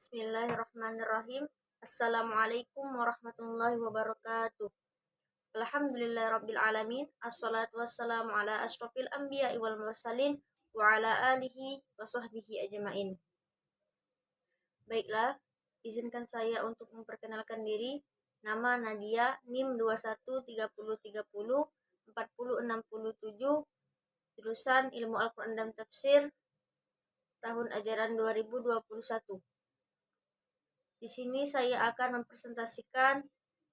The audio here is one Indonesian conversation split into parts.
Bismillahirrahmanirrahim. Assalamualaikum warahmatullahi wabarakatuh. Alhamdulillahirabbil alamin. Assalatu wassalamu ala asyrofil anbiya'i wal mursalin wa ala alihi wa sahbihi ajmain. Baiklah, izinkan saya untuk memperkenalkan diri. Nama Nadia, NIM 2130304067, jurusan Ilmu Al-Quran dan Tafsir, tahun ajaran 2021. Di sini saya akan mempresentasikan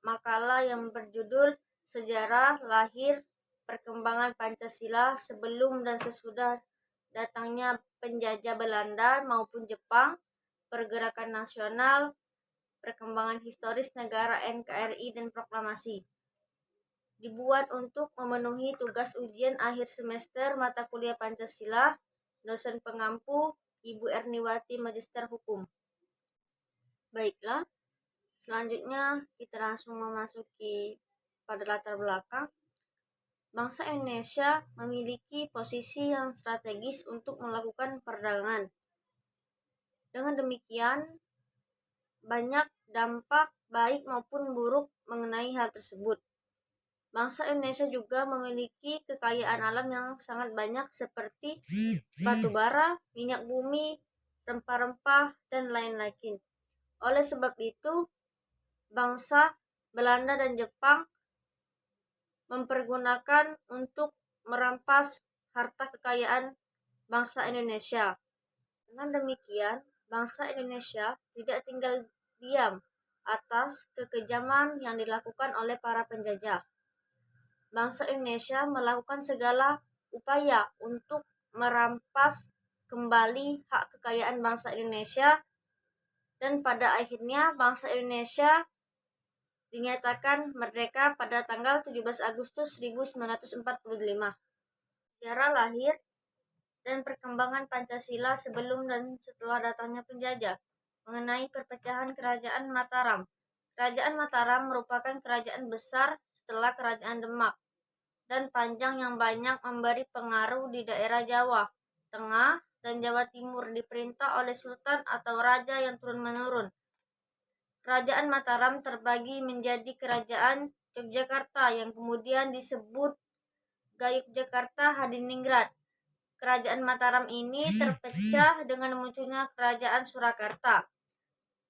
makalah yang berjudul Sejarah Lahir Perkembangan Pancasila Sebelum dan Sesudah Datangnya Penjajah Belanda maupun Jepang, Pergerakan Nasional, Perkembangan Historis Negara NKRI dan Proklamasi. Dibuat untuk memenuhi tugas ujian akhir semester mata kuliah Pancasila, dosen pengampu Ibu Erniwati Magister Hukum. Baiklah, selanjutnya kita langsung memasuki pada latar belakang. Bangsa Indonesia memiliki posisi yang strategis untuk melakukan perdagangan. Dengan demikian, banyak dampak baik maupun buruk mengenai hal tersebut. Bangsa Indonesia juga memiliki kekayaan alam yang sangat banyak seperti batu bara, minyak bumi, rempah-rempah, dan lain-lain. Oleh sebab itu, bangsa Belanda dan Jepang mempergunakan untuk merampas harta kekayaan bangsa Indonesia. Dengan demikian, bangsa Indonesia tidak tinggal diam atas kekejaman yang dilakukan oleh para penjajah. Bangsa Indonesia melakukan segala upaya untuk merampas kembali hak kekayaan bangsa Indonesia, dan pada akhirnya bangsa Indonesia dinyatakan merdeka pada tanggal 17 Agustus 1945. Sejarah lahir dan perkembangan Pancasila sebelum dan setelah datangnya penjajah. Mengenai perpecahan Kerajaan Mataram. Kerajaan Mataram merupakan kerajaan besar setelah Kerajaan Demak dan panjang yang banyak memberi pengaruh di daerah Jawa Tengah dan Jawa Timur, diperintah oleh sultan atau raja yang turun-menurun. Kerajaan Mataram terbagi menjadi Kerajaan Yogyakarta yang kemudian disebut Yogyakarta Hadiningrat. Kerajaan Mataram ini terpecah dengan munculnya Kerajaan Surakarta.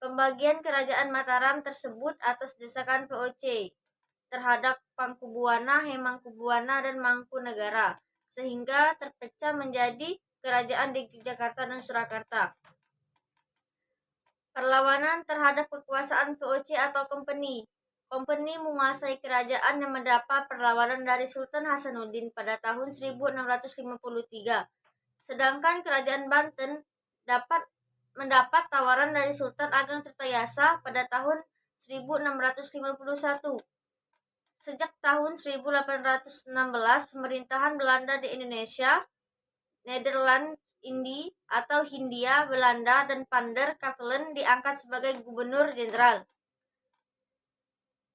Pembagian Kerajaan Mataram tersebut atas desakan VOC terhadap Pangkubuwana, Hemangkubuwana, dan Mangkunegara, sehingga terpecah menjadi kerajaan di Yogyakarta dan Surakarta. Perlawanan terhadap kekuasaan VOC atau company. Company menguasai kerajaan yang mendapat perlawanan dari Sultan Hasanuddin pada tahun 1653. Sedangkan kerajaan Banten mendapat tawaran dari Sultan Ageng Tirtayasa pada tahun 1651. Sejak tahun 1816, pemerintahan Belanda di Indonesia, Nederland Indi atau Hindia Belanda, dan Pander Kavelen diangkat sebagai gubernur jenderal.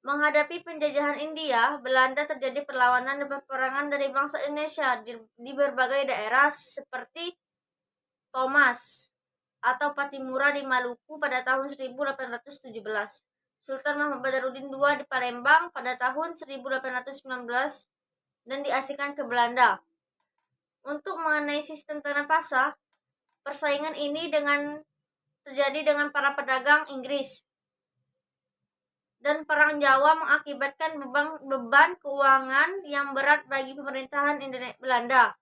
Menghadapi penjajahan India, Belanda terjadi perlawanan dan peperangan dari bangsa Indonesia di berbagai daerah seperti Thomas atau Patimura di Maluku pada tahun 1817. Sultan Mahmud Badarudin II di Palembang pada tahun 1819 dan diasingkan ke Belanda. Untuk mengenai sistem tanah pasah, persaingan ini terjadi dengan para pedagang Inggris. Dan Perang Jawa mengakibatkan beban keuangan yang berat bagi pemerintahan Belanda.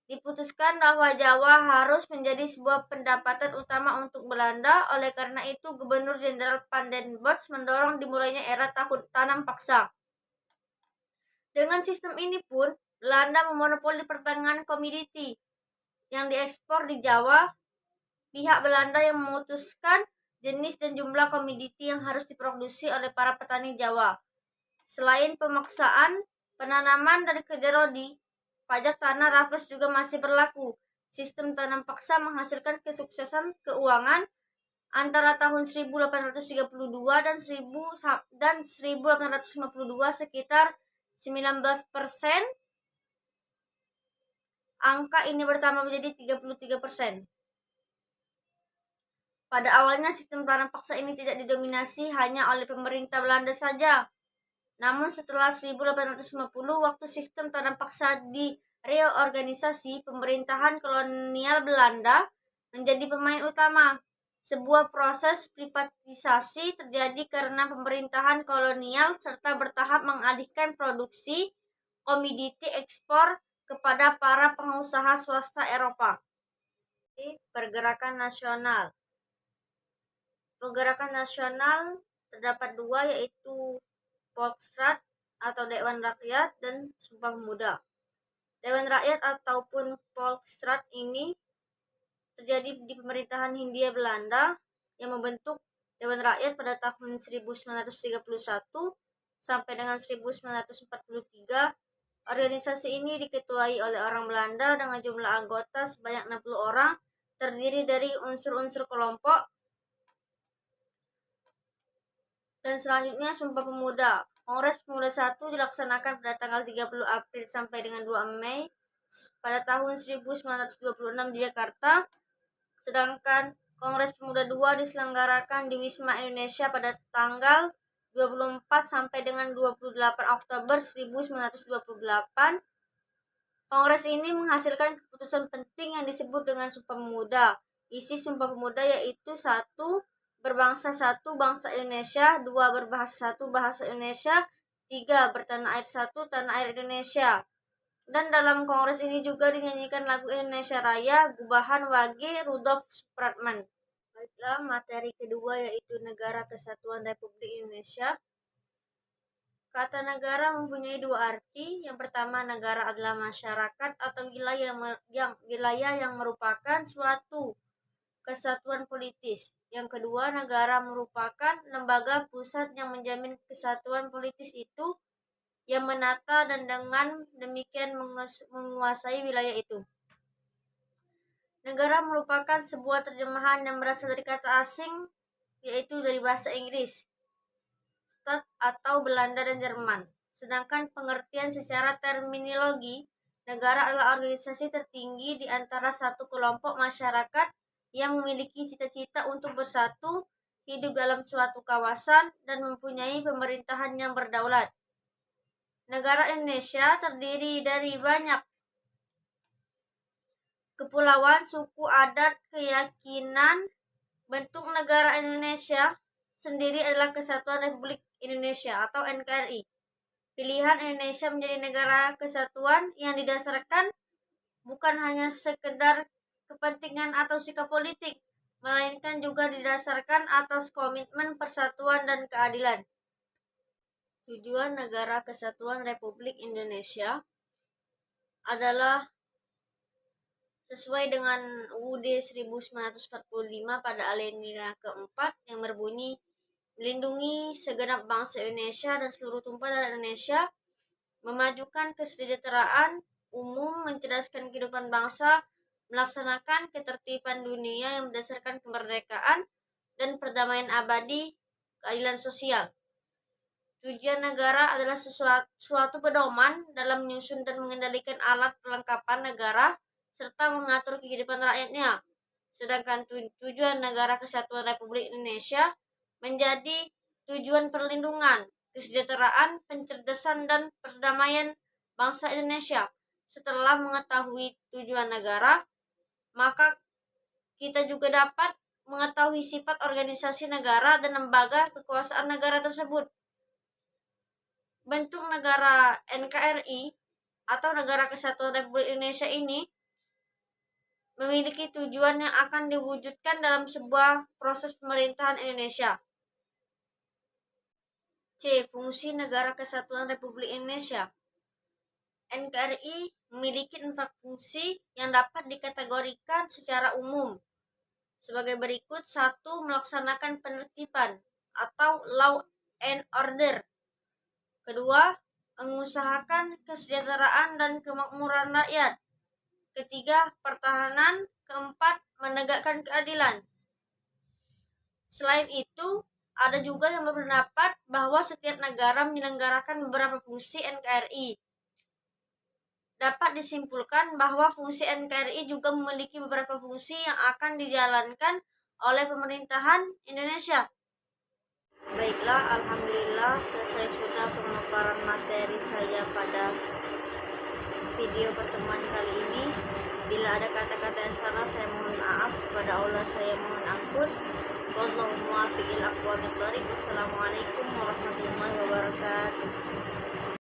Diputuskan bahwa Jawa harus menjadi sebuah pendapatan utama untuk Belanda. Oleh karena itu, Gubernur Jenderal Van den Bosch mendorong dimulainya era tanam paksa. Dengan sistem ini pun, Belanda memonopoli perdagangan komoditi yang diekspor di Jawa. Pihak Belanda yang memutuskan jenis dan jumlah komoditi yang harus diproduksi oleh para petani Jawa. Selain pemaksaan penanaman dan kerja rodi, pajak tanah raffles juga masih berlaku. Sistem tanam paksa menghasilkan kesuksesan keuangan antara tahun 1832 dan 1852 sekitar 19%. Angka ini bertambah menjadi 33%. Pada awalnya sistem tanam paksa ini tidak didominasi hanya oleh pemerintah Belanda saja. Namun setelah 1850, waktu sistem tanam paksa direorganisasi, pemerintahan kolonial Belanda menjadi pemain utama. Sebuah proses privatisasi terjadi karena pemerintahan kolonial serta bertahap mengalihkan produksi komoditi ekspor kepada para pengusaha swasta Eropa. Pergerakan nasional. Pergerakan nasional terdapat dua, yaitu Volksraad atau Dewan Rakyat dan Sumpah Pemuda. Dewan Rakyat ataupun Volksraad ini terjadi di pemerintahan Hindia Belanda yang membentuk Dewan Rakyat pada tahun 1931 sampai dengan 1943. Organisasi ini diketuai oleh orang Belanda dengan jumlah anggota sebanyak 60 orang, terdiri dari unsur-unsur kelompok. Dan selanjutnya Sumpah Pemuda. Kongres Pemuda 1 dilaksanakan pada tanggal 30 April sampai dengan 2 Mei pada tahun 1926 di Jakarta. Sedangkan Kongres Pemuda 2 diselenggarakan di Wisma Indonesia pada tanggal 24 sampai dengan 28 Oktober 1928. Kongres ini menghasilkan keputusan penting yang disebut dengan Sumpah Pemuda. Isi Sumpah Pemuda yaitu 1. Berbangsa satu, bangsa Indonesia. 2. Berbahasa satu, bahasa Indonesia. 3. Bertanah air satu, tanah air Indonesia. Dan dalam kongres ini juga dinyanyikan lagu Indonesia Raya, Gubahan Wage, Rudolf Supratman. Baiklah, materi kedua yaitu Negara Kesatuan Republik Indonesia. Kata negara mempunyai dua arti. Yang pertama, negara adalah masyarakat atau wilayah yang merupakan suatu kesatuan politis. Yang kedua, negara merupakan lembaga pusat yang menjamin kesatuan politis itu, yang menata dan dengan demikian menguasai wilayah itu. Negara merupakan sebuah terjemahan yang berasal dari kata asing, yaitu dari bahasa Inggris, Staat atau Belanda dan Jerman. Sedangkan pengertian secara terminologi, negara adalah organisasi tertinggi di antara satu kelompok masyarakat yang memiliki cita-cita untuk bersatu, hidup dalam suatu kawasan, dan mempunyai pemerintahan yang berdaulat. Negara Indonesia terdiri dari banyak kepulauan, suku, adat, keyakinan. Bentuk negara Indonesia sendiri adalah Kesatuan Republik Indonesia atau NKRI. Pilihan Indonesia menjadi negara kesatuan yang didasarkan bukan hanya sekedar kepentingan atau sikap politik, melainkan juga didasarkan atas komitmen persatuan dan keadilan. Tujuan Negara Kesatuan Republik Indonesia adalah sesuai dengan UUD 1945 pada alinea keempat yang berbunyi melindungi segenap bangsa Indonesia dan seluruh tumpah darah Indonesia, memajukan kesejahteraan umum, mencerdaskan kehidupan bangsa, melaksanakan ketertiban dunia yang berdasarkan kemerdekaan dan perdamaian abadi, keadilan sosial. Tujuan negara adalah suatu pedoman dalam menyusun dan mengendalikan alat perlengkapan negara serta mengatur kehidupan rakyatnya. Sedangkan tujuan Negara Kesatuan Republik Indonesia menjadi tujuan perlindungan, kesejahteraan, pencerdasan, dan perdamaian bangsa Indonesia. Setelah mengetahui tujuan negara, maka kita juga dapat mengetahui sifat organisasi negara dan lembaga kekuasaan negara tersebut. Bentuk negara NKRI atau Negara Kesatuan Republik Indonesia ini memiliki tujuan yang akan diwujudkan dalam sebuah proses pemerintahan Indonesia. C. Fungsi Negara Kesatuan Republik Indonesia. NKRI memiliki 4 fungsi yang dapat dikategorikan secara umum sebagai berikut. 1. Melaksanakan penertiban atau law and order. Kedua, mengusahakan kesejahteraan dan kemakmuran rakyat. Ketiga, pertahanan. Keempat, menegakkan keadilan. Selain itu, ada juga yang berpendapat bahwa setiap negara menyelenggarakan beberapa fungsi NKRI. Dapat disimpulkan bahwa fungsi NKRI juga memiliki beberapa fungsi yang akan dijalankan oleh pemerintahan Indonesia. Baiklah, alhamdulillah selesai sudah pemaparan materi saya pada video pertemuan kali ini. Bila ada kata-kata yang salah, saya mohon maaf. Kepada Allah saya mohon ampun. Wallahu muwaffiq ila aqwamit thoriq. Wassalamualaikum warahmatullahi wabarakatuh.